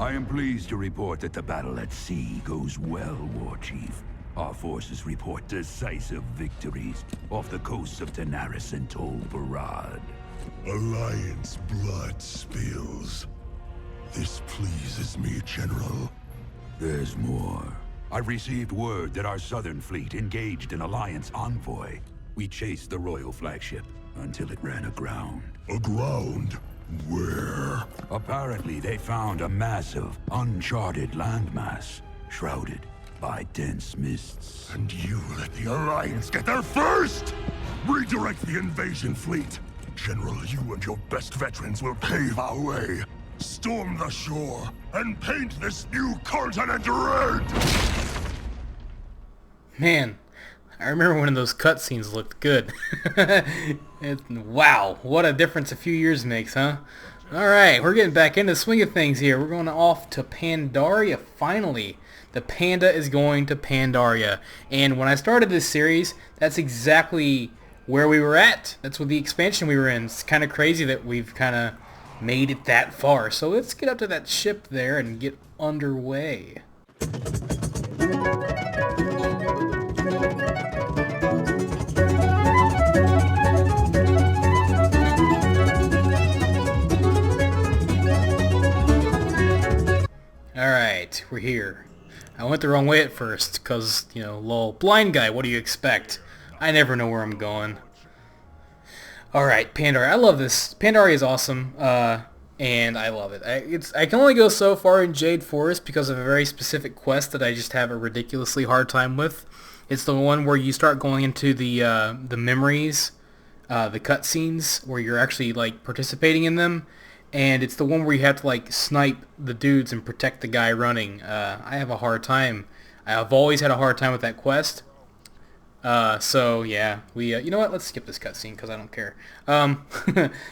I am pleased to report that the battle at sea goes well, War Chief. Our forces report decisive victories off the coasts of Daenerys and Tol Barad. Alliance blood spills. This pleases me, General. There's more. I received word that our southern fleet engaged an Alliance envoy. We chased the royal flagship until it ran aground. Aground? Where? Apparently, they found a massive, uncharted landmass, shrouded by dense mists. And you let the Alliance get there first? Redirect the invasion fleet. General, you and your best veterans will pave our way. Storm the shore and paint this new continent red! Man, I remember when those cutscenes looked good. Wow, what a difference a few years makes, huh? Alright, we're getting back into the swing of things here. We're going off to Pandaria, finally. The panda is going to Pandaria. And when I started this series, that's exactly where we were at. That's what the expansion we were in. It's kind of crazy that we've kind of made it that far. So let's get up to that ship there and get underway. Alright, we're here. I went the wrong way at first, because, you know, lol, blind guy, what do you expect? I never know where I'm going. Alright, Pandaria, I love this. Pandaria is awesome, and I love it. I can only go so far in Jade Forest because of a very specific quest that I just have a ridiculously hard time with. It's the one where you start going into the memories, the cutscenes, where you're actually, like, participating in them. And it's the one where you have to, like, snipe the dudes and protect the guy running. I have a hard time. I've always had a hard time with that quest. So, yeah. You know what? Let's skip this cutscene because I don't care.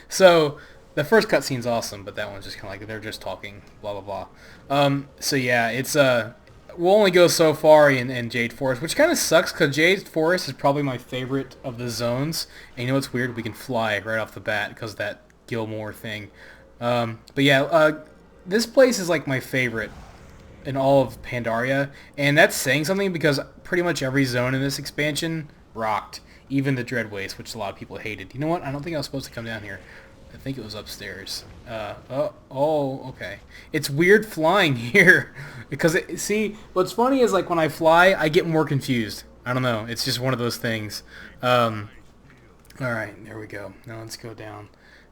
So, the first cutscene's awesome, but that one's just kind of like, they're just talking, blah, blah, blah. So, yeah, it's, we'll only go so far in Jade Forest, which kind of sucks because Jade Forest is probably my favorite of the zones. And you know what's weird? We can fly right off the bat because of that Gilmore thing. But yeah, this place is like my favorite in all of Pandaria, and that's saying something because pretty much every zone in this expansion rocked, even the Dread Waste, which a lot of people hated. You know what? I don't think I was supposed to come down here. I think it was upstairs. Okay. It's weird flying here because see, what's funny is like when I fly, I get more confused. I don't know. It's just one of those things. All right, there we go. Now let's go down.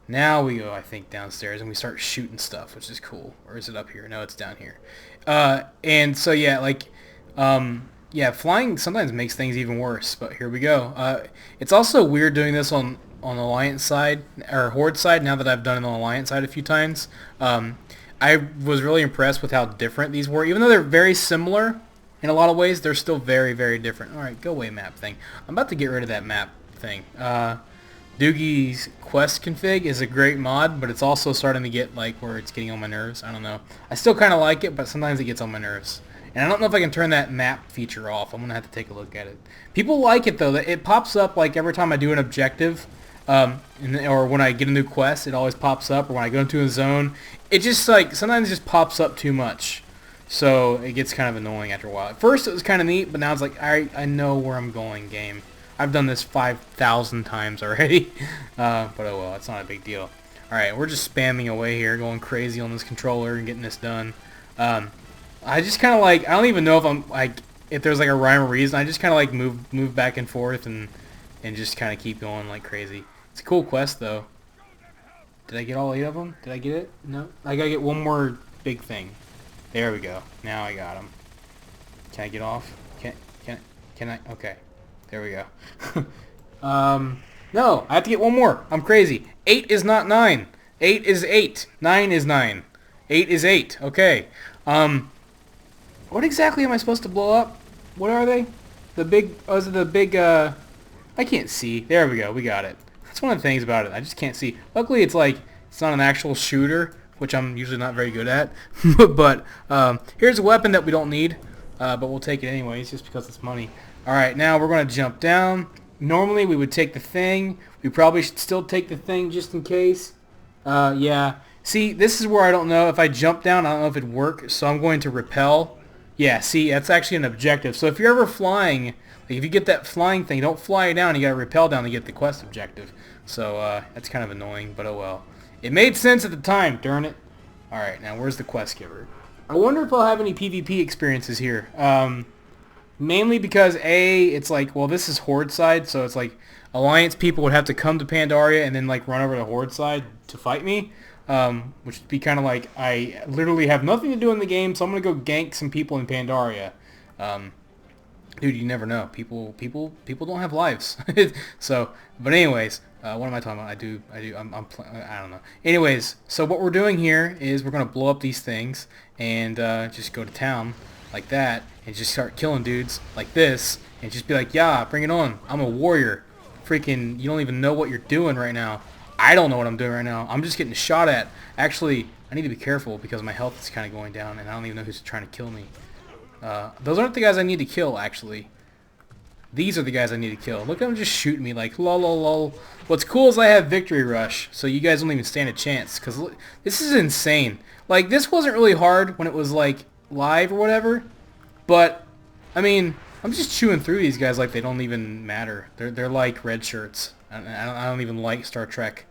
Now we go, I think, downstairs, and we start shooting stuff, which is cool. Or is it up here? No, it's down here. And so, yeah, like, yeah, flying sometimes makes things even worse, but here we go. It's also weird doing this on the Alliance side, or Horde side, now that I've done it on the Alliance side a few times. I was really impressed with how different these were. Even though they're very similar in a lot of ways, they're still very, very different. All right, go away, map thing. I'm about to get rid of that map thing. Doogie's quest config is a great mod, but it's also starting to get like where it's getting on my nerves. I don't know. I still kind of like it, but sometimes it gets on my nerves. And I don't know if I can turn that map feature off. I'm going to have to take a look at it. People like it, though. It pops up like every time I do an objective, or when I get a new quest, it always pops up. Or when I go into a zone, it just like sometimes it just pops up too much. So it gets kind of annoying after a while. At first it was kind of neat, but now it's like, I know where I'm going, game. I've done this 5,000 times already, but oh well, it's not a big deal. Alright, we're just spamming away here, going crazy on this controller and getting this done. I just kind of like, I don't even know if I'm like, if there's like a rhyme or reason, I just kind of like move back and forth and just kind of keep going like crazy. It's a cool quest though. Did I get all 8 of them? Did I get it? No? I gotta get one more big thing. There we go. Now I got them. Can I get off? Can I? Okay. There we go. No, I have to get one more. I'm crazy. 8 is not 9. 8 is 8. 9 is 9. 8 is 8. Okay. What exactly am I supposed to blow up? What are they? The big, oh, is it the big, I can't see. There we go. We got it. That's one of the things about it. I just can't see. Luckily, it's like, it's not an actual shooter, which I'm usually not very good at. But here's a weapon that we don't need, but we'll take it anyways, just because it's money. Alright, now we're going to jump down. Normally we would take the thing. We probably should still take the thing just in case. Yeah, See, this is where I don't know. If I jump down, I don't know if it'd work, so I'm going to repel. Yeah, see, that's actually an objective. So if you're ever flying, like if you get that flying thing, don't fly down, you gotta repel down to get the quest objective. So that's kind of annoying, but oh well. It made sense at the time, darn it. Alright, now where's the quest giver? I wonder if I'll have any PvP experiences here. Mainly because A, it's like, well, this is Horde side, so it's like Alliance people would have to come to Pandaria and then like run over to Horde side to fight me. Which would be kind of like, I literally have nothing to do in the game, so I'm going to go gank some people in Pandaria. Dude, you never know. People don't have lives. So, but anyways, what am I talking about? I don't know. Anyways, so what we're doing here is we're going to blow up these things and just go to town like that and just start killing dudes like this and just be like, yeah, bring it on. I'm a warrior. Freaking, you don't even know what you're doing right now. I don't know what I'm doing right now. I'm just getting shot at. Actually, I need to be careful because my health is kind of going down and I don't even know who's trying to kill me. Those aren't the guys I need to kill, actually. These are the guys I need to kill. Look at them just shooting me like, lol, lol, lol. What's cool is I have Victory Rush, so you guys don't even stand a chance. Because this is insane. Like, this wasn't really hard when it was, like, live or whatever. But, I mean, I'm just chewing through these guys like they don't even matter. They're like red shirts. I don't even like Star Trek.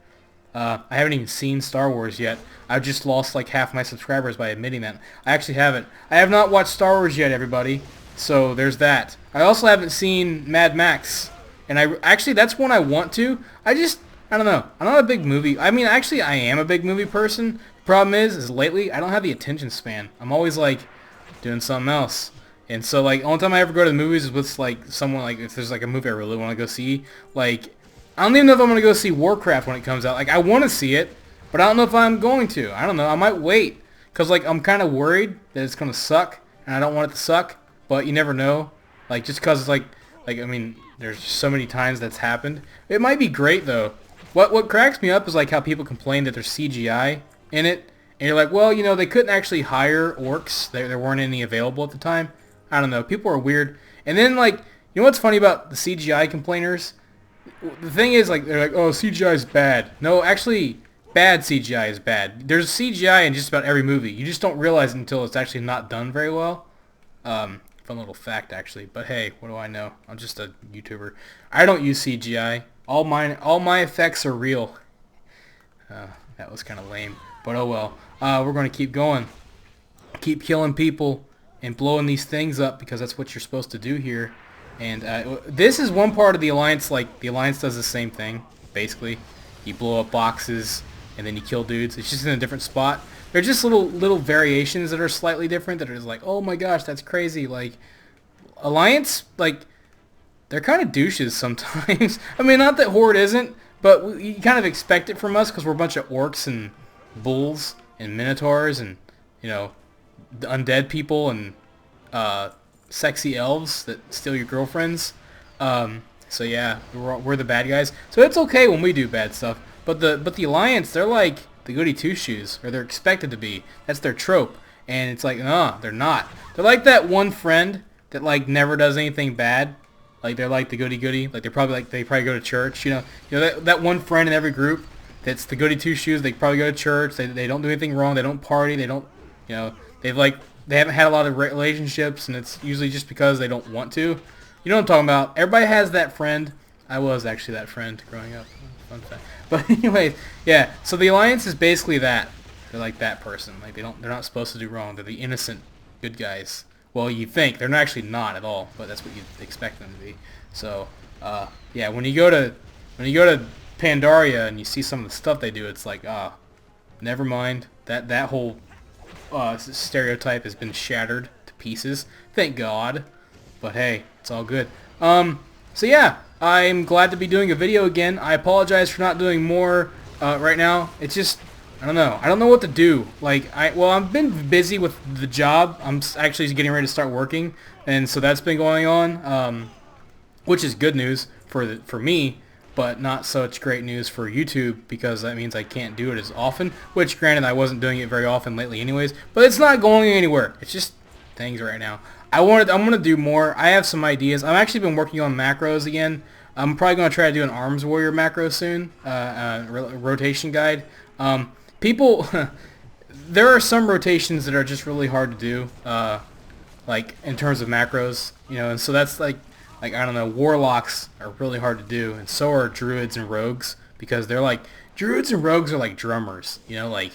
I haven't even seen Star Wars yet. I've just lost like half my subscribers by admitting that. I actually haven't. I have not watched Star Wars yet, everybody. So there's that. I also haven't seen Mad Max. And actually that's one I want to. I don't know. I'm not a big movie. I mean, actually I am a big movie person. Problem is lately I don't have the attention span. I'm always like doing something else. And so like the only time I ever go to the movies is with like someone, like if there's like a movie I really want to go see. Like I don't even know if I'm going to go see Warcraft when it comes out. Like, I want to see it, but I don't know if I'm going to. I don't know. I might wait. Because, like, I'm kind of worried that it's going to suck, and I don't want it to suck. But you never know. Like, just because it's like, I mean, there's so many times that's happened. It might be great, though. What cracks me up is, like, how people complain that there's CGI in it. And you're like, well, you know, they couldn't actually hire orcs. There weren't any available at the time. I don't know. People are weird. And then, like, you know what's funny about the CGI complainers? The thing is, like, they're like, oh, CGI is bad. No, actually, bad CGI is bad. There's CGI in just about every movie. You just don't realize it until it's actually not done very well. Fun little fact, actually. But hey, what do I know? I'm just a YouTuber. I don't use CGI. All my effects are real. That was kind of lame. But oh well. We're going to keep going. Keep killing people and blowing these things up because that's what you're supposed to do here. And this is one part of the Alliance, like, the Alliance does the same thing, basically. You blow up boxes, and then you kill dudes. It's just in a different spot. They're just little variations that are slightly different, that are just like, oh my gosh, that's crazy. Like, Alliance, like, they're kind of douches sometimes. I mean, not that Horde isn't, but you kind of expect it from us, because we're a bunch of orcs and bulls and minotaurs and, you know, undead people and, sexy elves that steal your girlfriends. So yeah, we're the bad guys. So it's okay when we do bad stuff. But the Alliance, they're like the goody two shoes, or they're expected to be. That's their trope. And it's like, no, they're not. They're like that one friend that like never does anything bad. Like they're like the goody goody. Like they probably go to church. You know that one friend in every group that's the goody two shoes. They probably go to church. They don't do anything wrong. They don't party. They don't, you know, they haven't had a lot of relationships, and it's usually just because they don't want to. You know what I'm talking about. Everybody has that friend. I was actually that friend growing up. Fun fact. But anyways, yeah. So the Alliance is basically that. They're like that person. Like they're not supposed to do wrong. They're the innocent good guys. Well, you think. They're actually not at all, but that's what you expect them to be. So, yeah, when you go to Pandaria and you see some of the stuff they do, it's like, never mind. That whole stereotype has been shattered to pieces. Thank God. But hey, it's all good. So yeah, I'm glad to be doing a video again. I apologize for not doing more right now. It's just, I don't know. I don't know what to do. Like, I've been busy with the job. I'm actually getting ready to start working, and so that's been going on, which is good news for me, but not such great news for YouTube, because that means I can't do it as often, which granted I wasn't doing it very often lately anyways, but it's not going anywhere. It's just things right now. I'm going to do more. I have some ideas. I've actually been working on macros again. I'm probably going to try to do an Arms Warrior macro soon, rotation guide. people, there are some rotations that are just really hard to do, like in terms of macros, you know, and so that's like I don't know, warlocks are really hard to do, and so are druids and rogues, because they're like, druids and rogues are like drummers, you know, like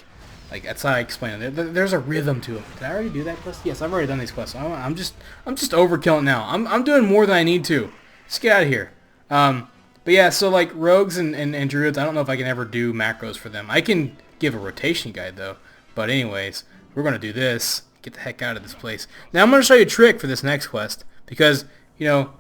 that's how I explain it. There's a rhythm to it. Did I already do that quest? Yes, I've already done these quests. I'm just overkilling now. I'm doing more than I need to. Let's get out of here. But yeah, so like rogues and druids, I don't know if I can ever do macros for them. I can give a rotation guide though. But anyways, we're gonna do this. Get the heck out of this place. Now I'm gonna show you a trick for this next quest, because you know,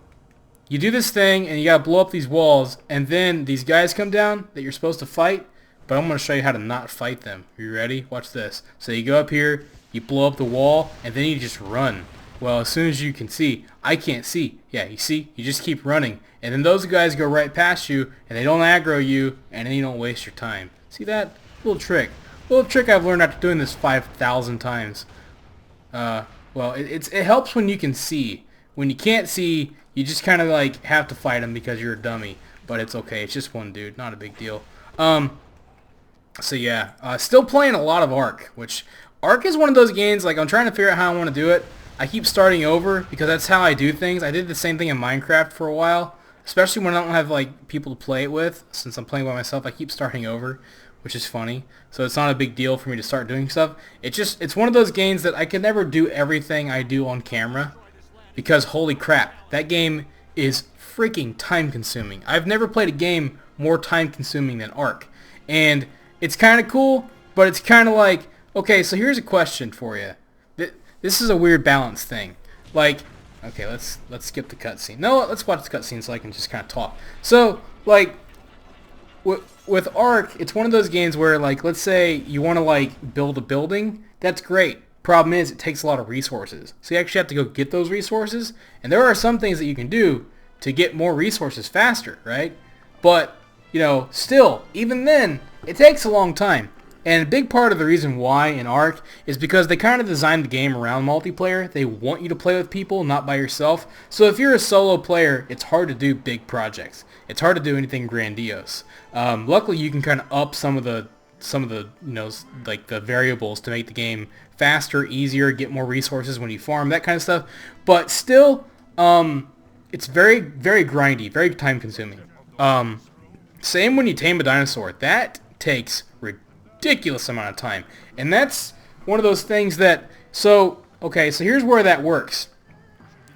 you do this thing and you gotta blow up these walls, and then these guys come down that you're supposed to fight. But I'm gonna show you how to not fight them. Are you ready? Watch this. So you go up here, you blow up the wall, and then you just run. Well, as soon as you can see, I can't see. Yeah, you see? You just keep running. And then those guys go right past you, and they don't aggro you, and then you don't waste your time. See that? Little trick. Little trick I've learned after doing this 5,000 times. Well, it helps when you can see. When you can't see, you just kind of like have to fight them because you're a dummy. But it's okay. It's just one dude. Not a big deal. So yeah, still playing a lot of Ark, which Ark is one of those games, like I'm trying to figure out how I want to do it. I keep starting over because that's how I do things. I did the same thing in Minecraft for a while, especially when I don't have like people to play it with. Since I'm playing by myself, I keep starting over, which is funny. So it's not a big deal for me to start doing stuff. It's one of those games that I can never do everything I do on camera, because holy crap, that game is freaking time consuming. I've never played a game more time consuming than Ark. And it's kind of cool, but it's kind of like, okay, so here's a question for you. This is a weird balance thing. Like, okay, let's skip the cutscene. No, let's watch the cutscene so I can just kind of talk. So, like, with Ark, it's one of those games where, like, let's say you want to, like, build a building. That's great. Problem is, it takes a lot of resources. So you actually have to go get those resources. And there are some things that you can do to get more resources faster, right? But, you know, still, even then, it takes a long time. And a big part of the reason why in Ark is because they kind of designed the game around multiplayer. They want you to play with people, not by yourself. So if you're a solo player, it's hard to do big projects. It's hard to do anything grandiose. Luckily, you can kind of up some of the you know, like the variables to make the game faster, easier, get more resources when you farm, that kind of stuff. But still, it's very, very grindy, very time consuming. Same when you tame a dinosaur. That takes ridiculous amount of time. And that's one of those things that, so here's where that works.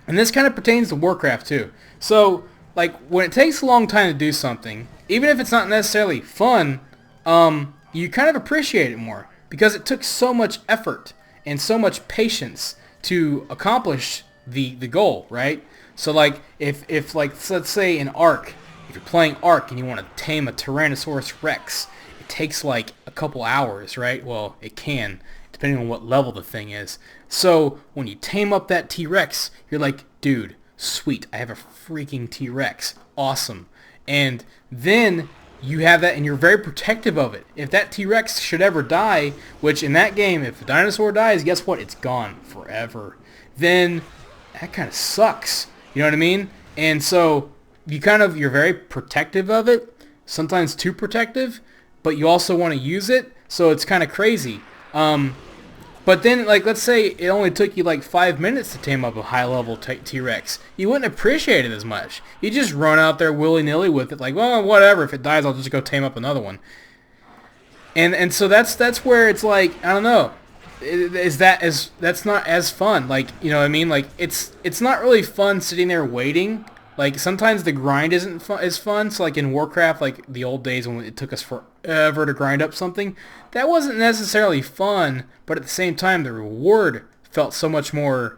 And this kind of pertains to Warcraft too. So, like, when it takes a long time to do something, even if it's not necessarily fun, you kind of appreciate it more, because it took so much effort and so much patience to accomplish the goal, right? So, like, if like, let's say in Ark, if you're playing Ark and you want to tame a Tyrannosaurus Rex, it takes like a couple hours, right? Well, it can, depending on what level the thing is. So when you tame up that T-Rex, you're like, dude, sweet, I have a freaking T-Rex. Awesome. And then you have that, and you're very protective of it. If that T-Rex should ever die, which in that game, if a dinosaur dies, guess what? It's gone forever. Then that kind of sucks. You know what I mean? And so you're very protective of it, sometimes too protective, but you also want to use it, so it's kind of crazy. But then, like, let's say it only took you like 5 minutes to tame up a high-level T-Rex. You wouldn't appreciate it as much. You just run out there willy-nilly with it, like, well, whatever. If it dies, I'll just go tame up another one. And so that's where it's like, I don't know. That's not as fun. Like, you know what I mean? Like, it's not really fun sitting there waiting. Like, sometimes the grind isn't as fun. So, like, in Warcraft, like, the old days when it took us forever to grind up something, that wasn't necessarily fun, but at the same time, the reward felt so much more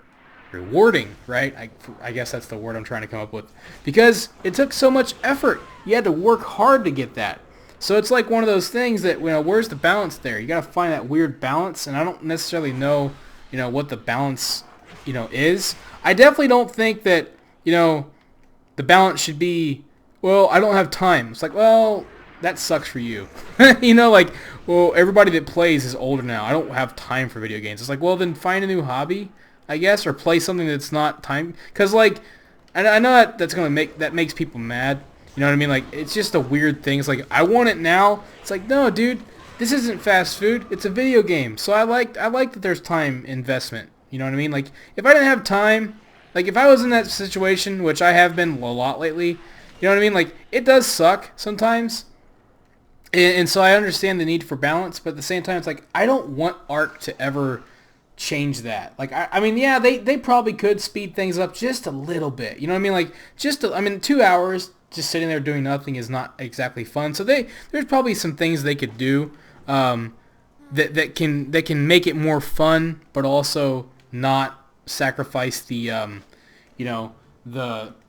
rewarding, right? I guess that's the word I'm trying to come up with. Because it took so much effort. You had to work hard to get that. So it's like one of those things that, you know, where's the balance there? You got to find that weird balance, and I don't necessarily know, you know, what the balance, you know, is. I definitely don't think that, you know, the balance should be, well, I don't have time. It's like, well, that sucks for you. You know, like, well, everybody that plays is older now. I don't have time for video games. It's like, well, then find a new hobby, I guess, or play something that's not time. Because, like, I know that makes people mad. You know what I mean? Like, it's just a weird thing. It's like, I want it now. It's like, no, dude, this isn't fast food. It's a video game. So I like that there's time investment. You know what I mean? Like, if I didn't have time, like, if I was in that situation, which I have been a lot lately, you know what I mean? Like, it does suck sometimes. And so I understand the need for balance, but at the same time, it's like, I don't want art to ever change that. Like, I mean, yeah, they probably could speed things up just a little bit. You know what I mean? Like, I mean, 2 hours just sitting there doing nothing is not exactly fun. So there's probably some things they could do that can make it more fun, but also not sacrifice the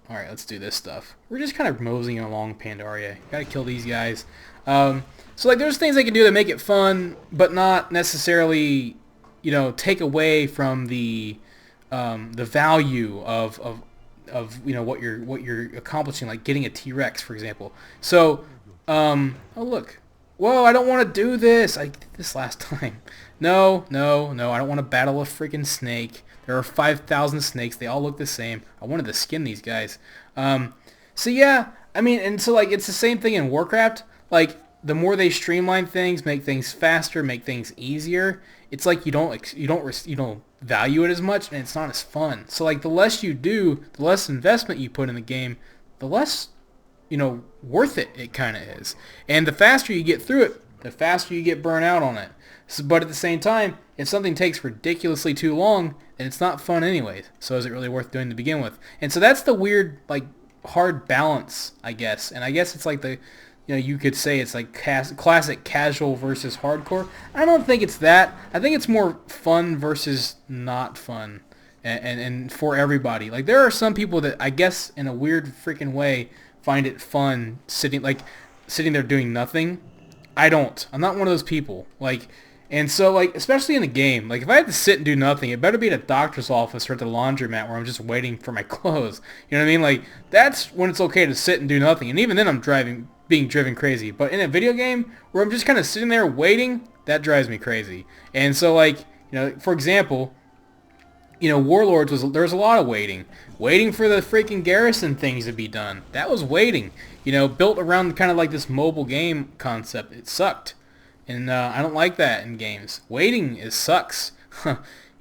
all right, let's do this stuff. We're just kind of moseying along Pandaria. Gotta kill these guys. So like, there's things they can do that make it fun, but not necessarily, take away from the value of what you're accomplishing, like getting a T-Rex, for example. So, oh look, whoa, I don't want to do this. I did this last time. No, I don't want to battle a freaking snake. There are 5,000 snakes. They all look the same. I wanted to skin these guys. So yeah, I mean, and so like, it's the same thing in Warcraft. Like, the more they streamline things, make things faster, make things easier, it's like you don't value it as much, and it's not as fun. So like, the less you do, the less investment you put in the game, the less worth it kind of is. And the faster you get through it, the faster you get burnt out on it. So, but at the same time, if something takes ridiculously too long, then it's not fun anyways. So is it really worth doing to begin with? And so that's the weird, like, hard balance, I guess. And I guess it's like you could say it's like classic casual versus hardcore. I don't think it's that. I think it's more fun versus not fun, and for everybody. Like, there are some people that, I guess, in a weird freaking way, find it fun sitting there doing nothing. I don't. I'm not one of those people. Like, and so, like, especially in a game, like, if I have to sit and do nothing, it better be at a doctor's office or at the laundromat where I'm just waiting for my clothes. You know what I mean? Like, that's when it's okay to sit and do nothing. And even then, I'm being driven crazy. But in a video game where I'm just kind of sitting there waiting, that drives me crazy. And so, like, for example, Warlords there was a lot of waiting for the freaking garrison things to be done. That was waiting. Built around kind of like this mobile game concept. It sucked. And I don't like that in games. Waiting sucks.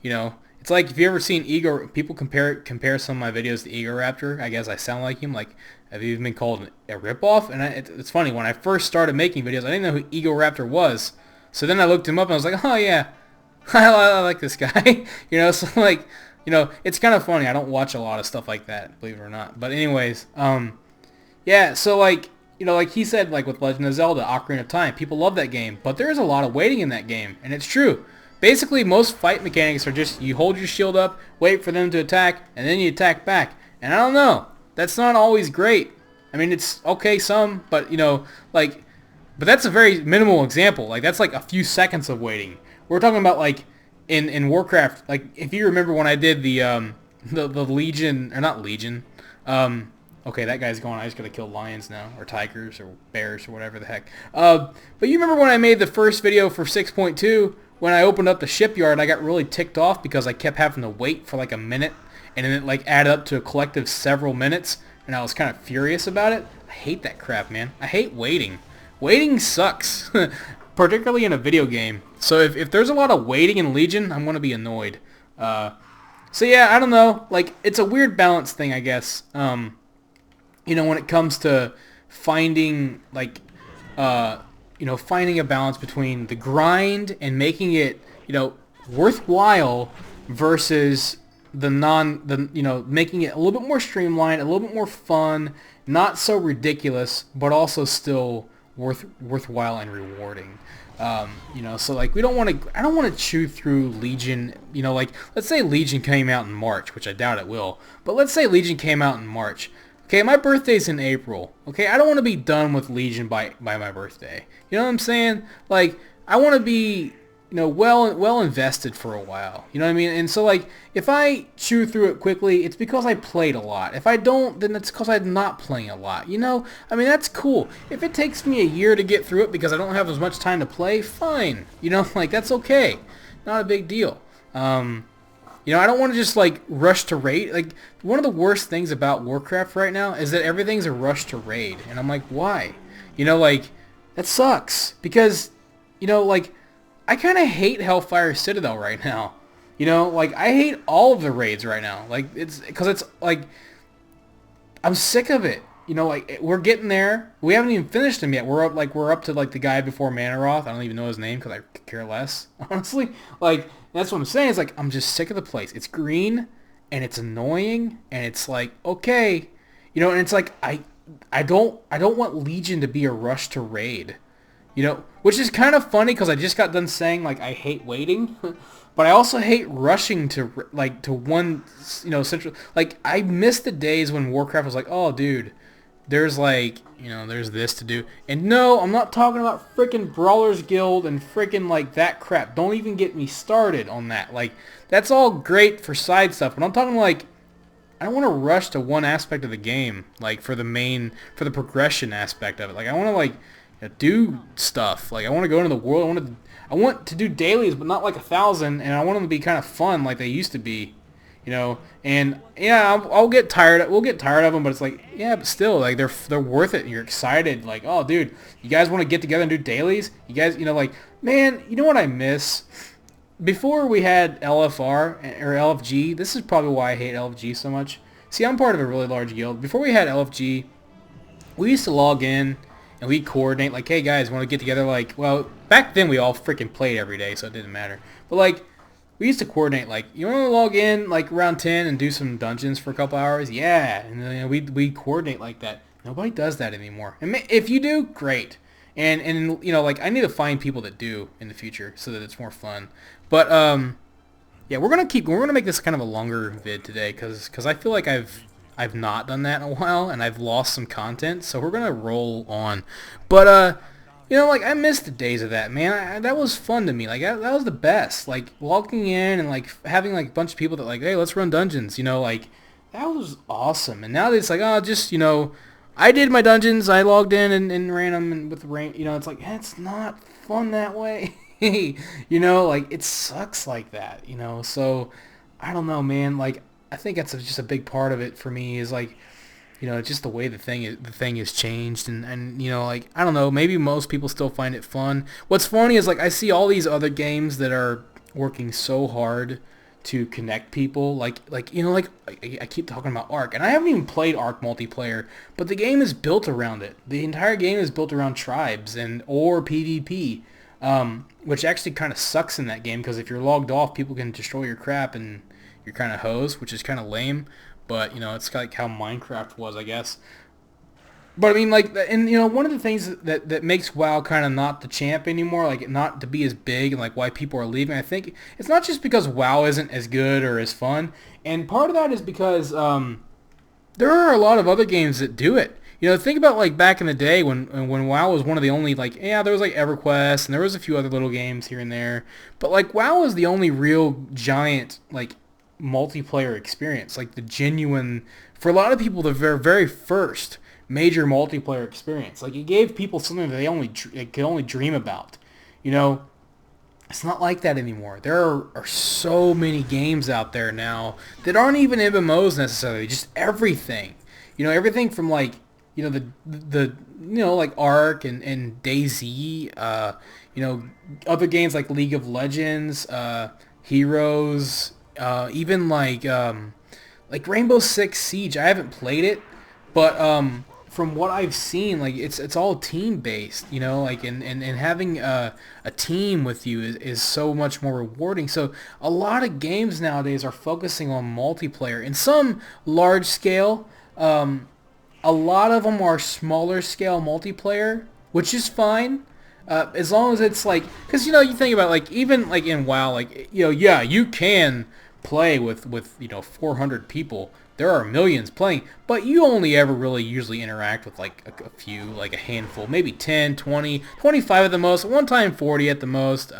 It's like, if you ever seen people compare some of my videos to Egoraptor. I guess I sound like him. Like, I've even been called a ripoff. And it's funny, when I first started making videos, I didn't know who Egoraptor was. So then I looked him up and I was like, oh yeah, I like this guy. So like, it's kind of funny. I don't watch a lot of stuff like that, believe it or not. But anyways, yeah, so like, like he said, like with Legend of Zelda, Ocarina of Time, people love that game, but there is a lot of waiting in that game, and it's true. Basically, most fight mechanics are just, you hold your shield up, wait for them to attack, and then you attack back. And I don't know, that's not always great. I mean, it's okay some, but but that's a very minimal example. Like, that's like a few seconds of waiting. We're talking about, like, in Warcraft, like, if you remember when I did the Legion, or not Legion, okay, that guy's gone. I just gotta kill lions now, or tigers, or bears, or whatever the heck. But you remember when I made the first video for 6.2, when I opened up the shipyard, I got really ticked off because I kept having to wait for like a minute, and then it like added up to a collective several minutes, and I was kind of furious about it. I hate that crap, man. I hate waiting. Waiting sucks, particularly in a video game. So if there's a lot of waiting in Legion, I'm gonna be annoyed. So yeah, I don't know. Like, it's a weird balance thing, I guess. When it comes to finding, like, finding a balance between the grind and making it, worthwhile versus making it a little bit more streamlined, a little bit more fun, not so ridiculous, but also still worthwhile and rewarding. So like, I don't want to chew through Legion, like, let's say Legion came out in March, which I doubt it will, but let's say Legion came out in March. Okay, my birthday's in April. Okay, I don't want to be done with Legion by my birthday. You know what I'm saying? Like, I want to be, well invested for a while. You know what I mean? And so, like, if I chew through it quickly, it's because I played a lot. If I don't, then it's because I'm not playing a lot. I mean, that's cool. If it takes me a year to get through it because I don't have as much time to play, fine. Like, that's okay. Not a big deal. I don't want to just, like, rush to raid. Like, one of the worst things about Warcraft right now is that everything's a rush to raid. And I'm like, why? Like, that sucks. Because you know, like, I kind of hate Hellfire Citadel right now. You know, like, I hate all of the raids right now. Like, it's, because it's, like, I'm sick of it. You know, like, we're getting there. We haven't even finished them yet. We're up to, like, the guy before Manaroth. I don't even know his name because I could care less, honestly. Like, that's what I'm saying. It's like, I'm just sick of the place. It's green, and it's annoying, and it's like, okay. You know, and it's like, I don't want Legion to be a rush to raid. You know, which is kind of funny because I just got done saying, like, I hate waiting. But I also hate rushing to, like, to one, you know, central... Like, I miss the days when Warcraft was like, oh, dude, there's, like, you know, there's this to do. And no, I'm not talking about freaking Brawlers Guild and freaking, like, that crap. Don't even get me started on that. Like, that's all great for side stuff. But I'm talking, like, I don't want to rush to one aspect of the game, like, for the progression aspect of it. Like, I want to, like, you know, do stuff. Like, I want to go into the world. I want to do dailies, but not like 1,000, and I want them to be kind of fun like they used to be, you know. And yeah, I'll get tired. We'll get tired of them, but it's like, yeah, but still, like they're worth it. You're excited, like, oh, dude, you guys want to get together and do dailies? You guys, you know, like, man, you know what I miss? Before we had LFR or LFG, this is probably why I hate LFG so much. See, I'm part of a really large guild. Before we had LFG, we used to log in and we coordinate, like, hey guys, want to get together? Like, well, back then we all freaking played every day, so it didn't matter. But like, we used to coordinate, like, you want to log in like around 10 and do some dungeons for a couple hours? Yeah, and then, you know, we coordinate like that. Nobody does that anymore. And if you do, great. And you know, like, I need to find people that do in the future so that it's more fun. But yeah, we're gonna make this kind of a longer vid today because I feel like I've not done that in a while, and I've lost some content, so we're going to roll on. But, you know, like, I miss the days of that, man. That was fun to me. Like, that was the best. Like, walking in and, like, having, like, a bunch of people that, like, hey, let's run dungeons, you know, like, that was awesome. And now it's like, oh, just, you know, I did my dungeons, I logged in and ran them, and with rain, you know, it's like, it's not fun that way. You know, like, it sucks like that, you know, so, I don't know, man, like, I think that's just a big part of it for me is, like, you know, just the way the thing is changed, and you know, like, I don't know, maybe most people still find it fun. What's funny is, like, I see all these other games that are working so hard to connect people, like you know, like, I keep talking about Ark, and I haven't even played Ark multiplayer, but the game is built around it. The entire game is built around tribes or PvP, which actually kind of sucks in that game, because if you're logged off, people can destroy your crap and you're kind of hosed, which is kind of lame, but, you know, it's like how Minecraft was, I guess. But, I mean, like, and, you know, one of the things that makes WoW kind of not the champ anymore, like, not to be as big, and, like, why people are leaving, I think, it's not just because WoW isn't as good or as fun, and part of that is because there are a lot of other games that do it. You know, think about, like, back in the day when WoW was one of the only, like, yeah, there was, like, EverQuest, and there was a few other little games here and there, but, like, WoW was the only real giant, like, multiplayer experience, like the genuine, for a lot of people, the very, very first major multiplayer experience. Like, it gave people something that they could only dream about. You know, it's not like that anymore. There are so many games out there now that aren't even MMOs necessarily, just everything. You know, everything from, like, you know, the you know, like Ark and DayZ, you know, other games like League of Legends, Heroes, even like Rainbow Six Siege. I haven't played it, but from what I've seen, like, it's all team based, you know, like, and having a team with you is so much more rewarding. So a lot of games nowadays are focusing on multiplayer in some large scale. A lot of them are smaller scale multiplayer, which is fine. As long as it's like, because, you know, you think about, like, even like in WoW, like, you know, yeah, you can play with you know, 400 people. There are millions playing, but you only ever really usually interact with, like, a few, like a handful, maybe 10, 20, 25 at the most, one time 40 at the most.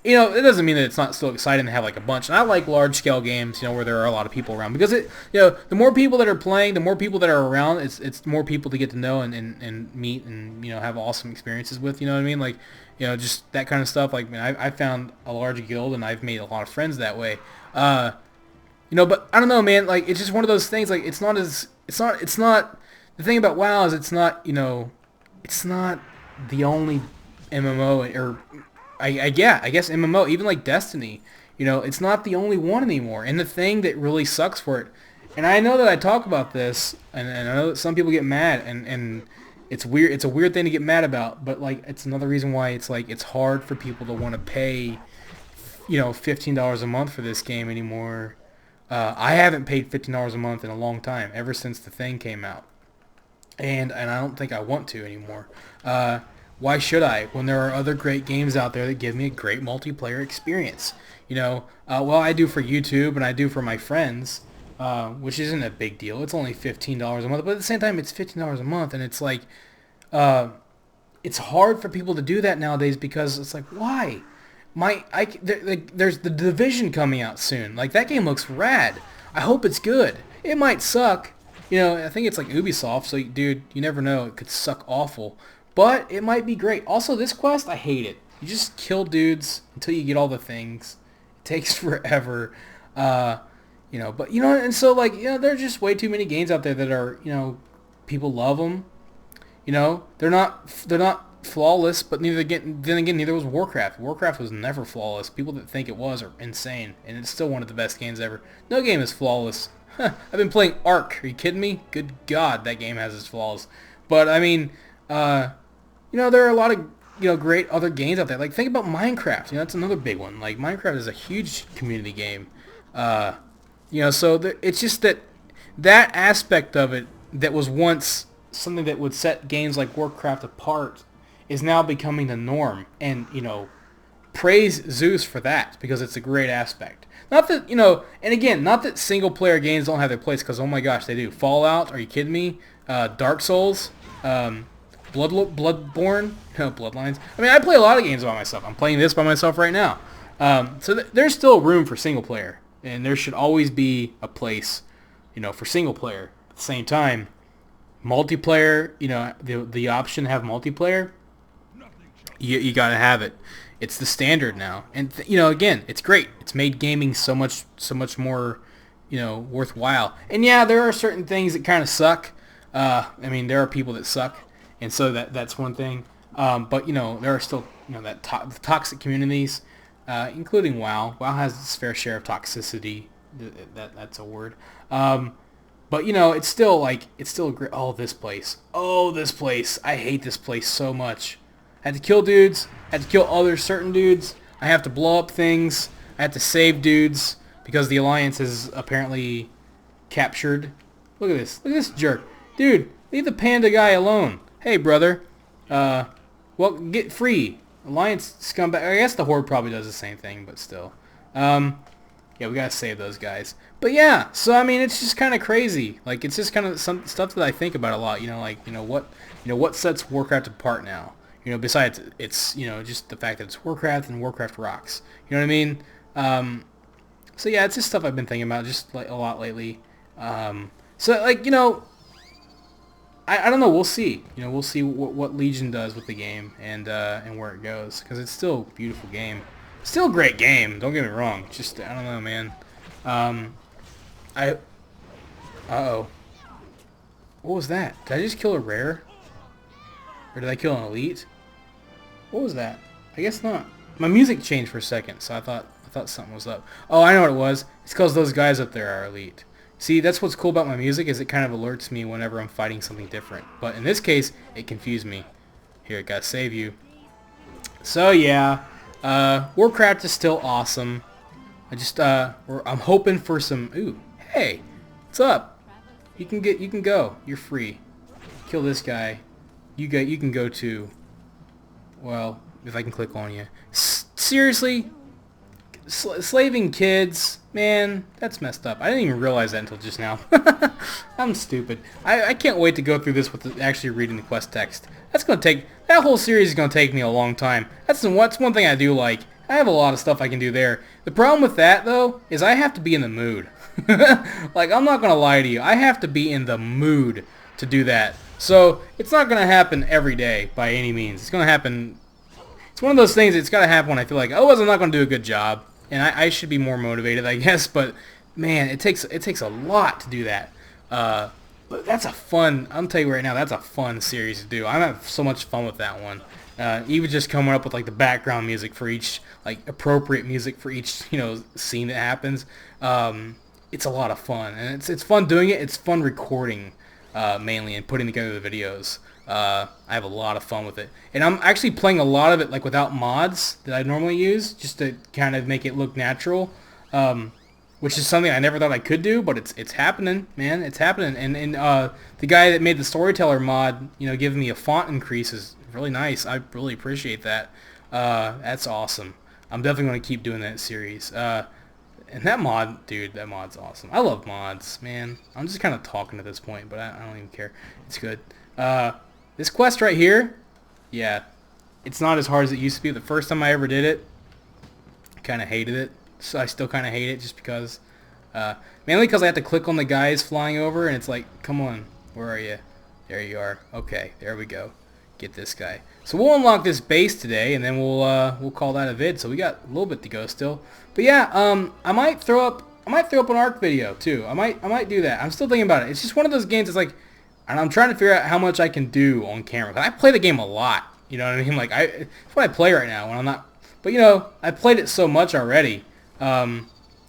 You know, it doesn't mean that it's not still exciting to have, like, a bunch. And I like large-scale games, you know, where there are a lot of people around, because it, you know, the more people that are playing, the more people that are around, it's more people to get to know and meet and, you know, have awesome experiences with, you know what I mean? Like, you know, just that kind of stuff. Like, man, I found a large guild, and I've made a lot of friends that way. You know, but I don't know, man, like, it's just one of those things, like, it's not, the thing about WoW is it's not, you know, it's not the only MMO, or yeah, I guess MMO, even like Destiny. You know, it's not the only one anymore. And the thing that really sucks for it, and I know that I talk about this, and I know that some people get mad, and it's weird. It's a weird thing to get mad about, but like it's another reason why it's like it's hard for people to want to pay, you know, $15 a month for this game anymore. I haven't paid $15 a month in a long time, ever since the thing came out, and I don't think I want to anymore. Why should I, when there are other great games out there that give me a great multiplayer experience? You know, well, I do for YouTube and I do for my friends, which isn't a big deal. It's only $15 a month, but at the same time, it's $15 a month, and it's like, it's hard for people to do that nowadays because it's like, why? There's the Division coming out soon. Like, that game looks rad. I hope it's good. It might suck. You know, I think it's like Ubisoft, so dude, you never know. It could suck awful. But it might be great. Also, this quest, I hate it. You just kill dudes until you get all the things. It takes forever. You know, but, you know, and so, like, you know, there are just way too many games out there that are, you know, people love them. You know, they're not flawless, but then again, neither was Warcraft. Warcraft was never flawless. People that think it was are insane, and it's still one of the best games ever. No game is flawless. I've been playing Ark. Are you kidding me? Good God, that game has its flaws. But, I mean, you know, there are a lot of, you know, great other games out there. Like, think about Minecraft. You know, that's another big one. Like, Minecraft is a huge community game. You know, so it's just that aspect of it that was once something that would set games like Warcraft apart is now becoming the norm. And, you know, praise Zeus for that, because it's a great aspect. Not that, you know, and again, not that single-player games don't have their place, because, oh my gosh, they do. Fallout, are you kidding me? Dark Souls, Bloodborne, no, Bloodlines. I mean, I play a lot of games by myself. I'm playing this by myself right now. So there's still room for single-player, and there should always be a place, you know, for single-player. At the same time, multiplayer, you know, the option to have multiplayer, you got to have it. It's the standard now. And, you know, again, it's great. It's made gaming so much more, you know, worthwhile. And, yeah, there are certain things that kind of suck. I mean, there are people that suck, and so that's one thing. But, you know, there are still, you know, the toxic communities, including WoW. WoW has its fair share of toxicity. That's a word. But, you know, it's still great. Oh, this place. I hate this place so much. I had to kill dudes. I had to kill other certain dudes. I have to blow up things. I have to save dudes because the Alliance is apparently captured. Look at this. Look at this jerk. Dude, leave the panda guy alone. Hey, brother. Well, get free. Alliance scumbag. I guess the Horde probably does the same thing, but still. Yeah, we gotta save those guys. But yeah, so I mean, it's just kind of crazy. Like, it's just kind of some stuff that I think about a lot. You know, like, what sets Warcraft apart now? You know, besides it's, you know, just the fact that it's Warcraft and Warcraft rocks. You know what I mean? So yeah, it's just stuff I've been thinking about just like a lot lately. So like, you know, I don't know. We'll see. You know, we'll see what Legion does with the game and where it goes, because it's still a beautiful game. Still a great game. Don't get me wrong. Just, I don't know, man. Uh-oh. What was that? Did I just kill a rare? Or did I kill an elite? What was that? I guess not. My music changed for a second, so I thought something was up. Oh, I know what it was. It's because those guys up there are elite. See, that's what's cool about my music, is it kind of alerts me whenever I'm fighting something different. But in this case, it confused me. Here, it gotta save you. So yeah, Warcraft is still awesome. I just I'm hoping for some. Ooh, hey, what's up? You can go. You're free. Kill this guy. You can go too. Well, if I can click on you. Seriously? Slaving kids? Man, that's messed up. I didn't even realize that until just now. I'm stupid. I can't wait to go through this with actually reading the quest text. That whole series is going to take me a long time. That's one thing I do like. I have a lot of stuff I can do there. The problem with that, though, is I have to be in the mood. Like, I'm not going to lie to you. I have to be in the mood to do that. So, it's not going to happen every day by any means. It's going to happen... It's one of those things, it's got to happen when I feel like, oh, I'm not going to do a good job. And I should be more motivated, I guess. But, man, it takes a lot to do that. But But that's a fun, I'm telling you right now, that's a fun series to do. I have so much fun with that one. Even just coming up with like the background music for each, like appropriate music for each, scene that happens. It's a lot of fun, and it's fun doing it. It's fun recording, mainly, and putting together the videos. I have a lot of fun with it, and I'm actually playing a lot of it like without mods that I normally use, just to kind of make it look natural. Which is something I never thought I could do, but it's happening, man. It's happening, and the guy that made the storyteller mod, giving me a font increase is really nice. I really appreciate that. That's awesome. I'm definitely going to keep doing that series. And that mod, dude, that mod's awesome. I love mods, man. I'm just kind of talking at this point, but I don't even care. It's good. This quest right here, yeah, it's not as hard as it used to be. The first time I ever did it, I kind of hated it. So I still kind of hate it just because, mainly because I have to click on the guys flying over, and it's like, come on, where are you? There you are. Okay, there we go. Get this guy. So we'll unlock this base today, and then we'll call that a vid. So we got a little bit to go still. But yeah, I might throw up an ARC video too. I might do that. I'm still thinking about it. It's just one of those games. It's like, and I'm trying to figure out how much I can do on camera. I play the game a lot. You know what I mean? Like it's what I play right now when I'm not. But I played it so much already. I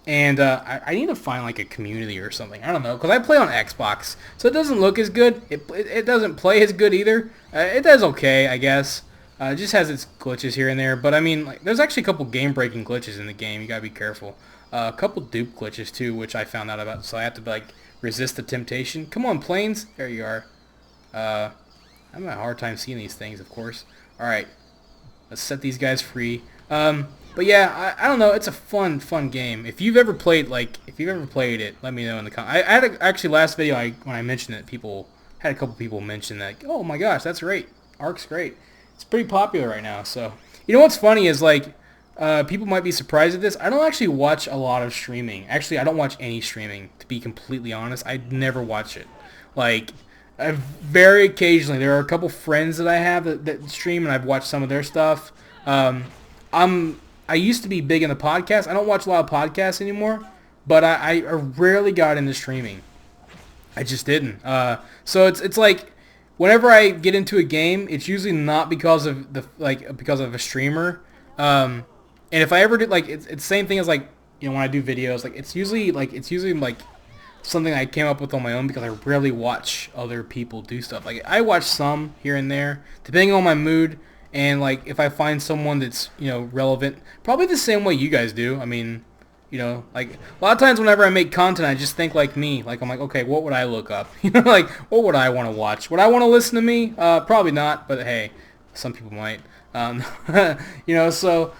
need to find like a community or something. I don't know, because I play on Xbox, so it doesn't look as good. It doesn't play as good either. It does okay, I guess. It just has its glitches here and there. But I mean, like, there's actually a couple game-breaking glitches in the game. You gotta be careful. A couple dupe glitches too, which I found out about. So I have to like resist the temptation. Come on, planes. There you are. I'm having a hard time seeing these things, of course. All right, let's set these guys free. But yeah, I don't know. It's a fun game. If you've ever played it, let me know in the comments. I had actually last video when I mentioned it, a couple people mention that. Oh my gosh, that's great. ARC's great. It's pretty popular right now. So what's funny is like people might be surprised at this. I don't actually watch a lot of streaming. Actually, I don't watch any streaming, to be completely honest. I never watch it. Like very occasionally, there are a couple friends that I have that stream, and I've watched some of their stuff. I used to be big in the podcast. I don't watch a lot of podcasts anymore, but I rarely got into streaming. I just didn't. So it's like whenever I get into a game, it's usually not because of because of a streamer. And if I ever do, like, it's the same thing as like when I do videos, like it's usually like something I came up with on my own, because I rarely watch other people do stuff. Like I watch some here and there, depending on my mood. And like if I find someone that's relevant, probably the same way you guys do. I mean, like a lot of times whenever I make content, I just think like me. Like I'm like, okay, what would I look up? Like what would I want to watch? Would I want to listen to me? Probably not. But hey, some people might. So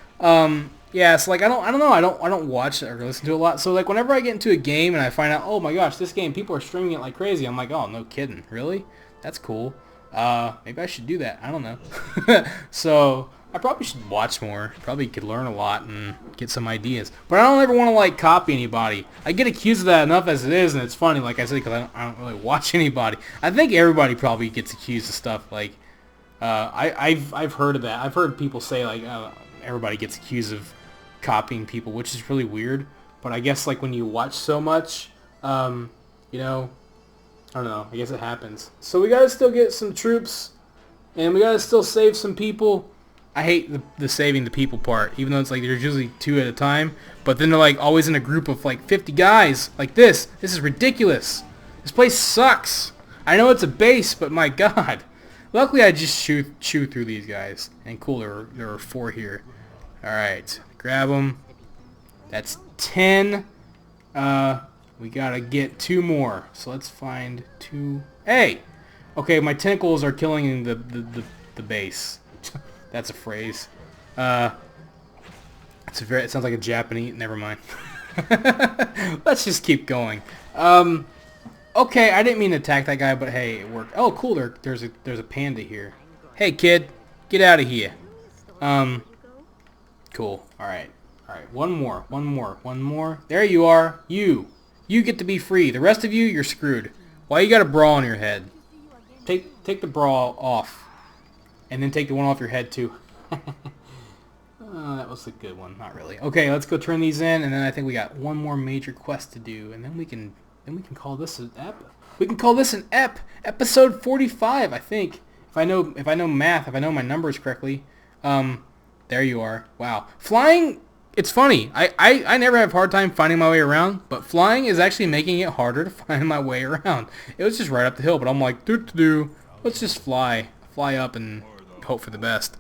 yeah. So like I don't know. I don't watch or listen to a lot. So like whenever I get into a game and I find out, oh my gosh, this game, people are streaming it like crazy. I'm like, oh, no kidding, really? That's cool. Maybe I should do that. I don't know. So I probably should watch more. Probably could learn a lot and get some ideas. But I don't ever want to like copy anybody. I get accused of that enough as it is, and it's funny, like I said, because I don't really watch anybody. I think everybody probably gets accused of stuff. Like I've heard of that. I've heard people say like everybody gets accused of copying people, which is really weird. But I guess like when you watch so much, I don't know. I guess it happens. So we gotta still get some troops, and we gotta still save some people. I hate the saving the people part, even though it's like there's usually 2 at a time. But then they're like always in a group of like 50 guys. Like this. This is ridiculous. This place sucks. I know it's a base, but my God. Luckily, I just chew through these guys. And cool, there are 4 here. All right, grab them. That's 10. We gotta get 2 more. So let's find 2. Hey! Okay, my tentacles are killing the base. That's a phrase. It sounds like a Japanese. Never mind. Let's just keep going. Okay, I didn't mean to attack that guy, but hey, it worked. Oh, cool. There's a panda here. Hey, kid, get out of here. Cool. All right. One more. There you are. You get to be free. The rest of you, you're screwed. Why you got a bra on your head? Take the bra off. And then take the one off your head, too. That was a good one. Not really. Okay, let's go turn these in, and then I think we got one more major quest to do, and then we can then we can call this an ep. We can call this an ep. Episode 45, I think. If I know math, if I know my numbers correctly. There you are. Wow. Flying, it's funny. I never have a hard time finding my way around, but flying is actually making it harder to find my way around. It was just right up the hill, but I'm like, let's just fly up and hope for the best.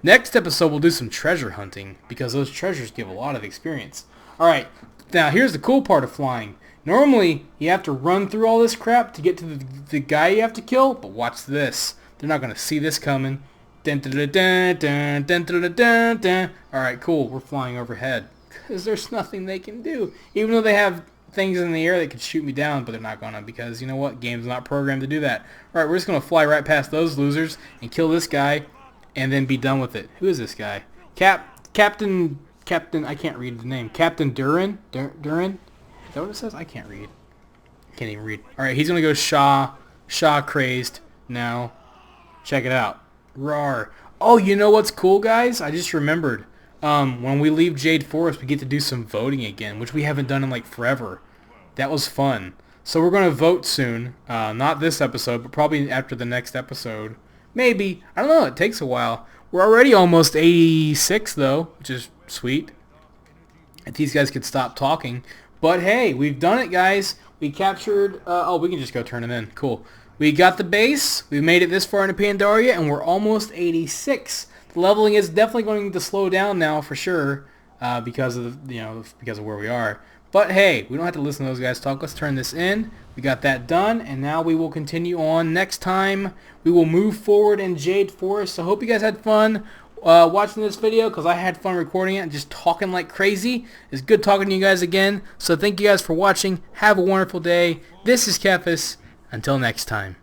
Next episode, we'll do some treasure hunting, because those treasures give a lot of experience. Alright, now here's the cool part of flying. Normally, you have to run through all this crap to get to the guy you have to kill, but watch this. They're not going to see this coming. Alright, cool, we're flying overhead. Because there's nothing they can do. Even though they have things in the air that could shoot me down, but they're not going to, because you know what? Game's not programmed to do that. Alright, we're just going to fly right past those losers and kill this guy and then be done with it. Who is this guy? Captain, I can't read the name. Captain Duran? Duran? Is that what it says? I can't read. Can't even read. Alright, he's going to go Shaw crazed now. Check it out. Roar. Oh, you know what's cool, guys? I just remembered. When we leave Jade Forest, we get to do some voting again, which we haven't done in like forever. That was fun. So we're going to vote soon. Not this episode, but probably after the next episode. Maybe. I don't know. It takes a while. We're already almost 86, though, which is sweet. If these guys could stop talking. But hey, we've done it, guys. We captured... oh, we can just go turn them in. Cool. We got the base. We made it this far into Pandaria, and we're almost 86. The leveling is definitely going to slow down now for sure, because of because of where we are. But hey, we don't have to listen to those guys talk. Let's turn this in. We got that done, and now we will continue on. Next time, we will move forward in Jade Forest. So I hope you guys had fun watching this video, because I had fun recording it and just talking like crazy. It's good talking to you guys again. So thank you guys for watching. Have a wonderful day. This is Kephas. Until next time.